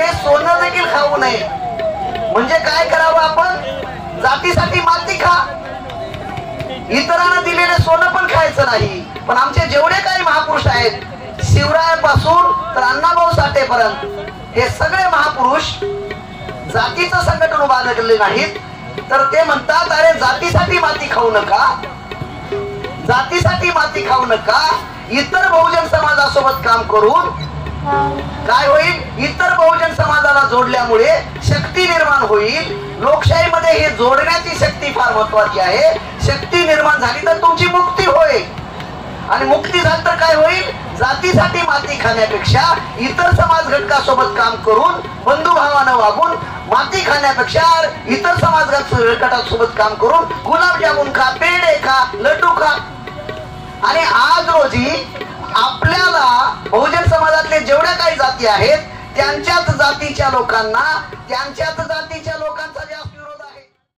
दिलेले सोनं देखील खाऊ नये. म्हणजे काय करावं आपण? जातीसाठी माती खा. इतरांना दिलेले सोनं पण खायचं नाही. पण आमचे जेवढे काही महापुरुष आहेत, शिवरायापासून तर अण्णाभाऊ साठेपर्यंत, हे सगळे महापुरुष जातीचं संघटन उभारले नाहीत. तर ते म्हणतात, अरे जातीसाठी माती खाऊ नका, जातीसाठी माती खाऊ नका. इतर बहुजन समाजासोबत काम करून काय होईल? इतर बहुजन समाजाला जोडल्यामुळे शक्ती निर्माण होईल. लोकशाहीमध्ये हे जोडण्याची शक्ती फार महत्वाची आहे. शक्ती निर्माण झाली तर तुमची मुक्ती होईल. आणि मुक्ती झाली तर काय होईल? जातीसाठी माती खाण्यापेक्षा इतर समाज घटकासोबत काम करून बंधुभावानं वागून माती खाण्यापेक्षा इतर समाज घटकासोबत काम करून गुलाबजामुन खा, पेढे खा, लड्डू खा. आणि आज रोजी आपल्याला बहुजन समाजातले जेवढ्या काही जाती आहेत, त्यांच्याच जातीच्या लोकांना, त्यांच्याच जातीच्या लोकांचा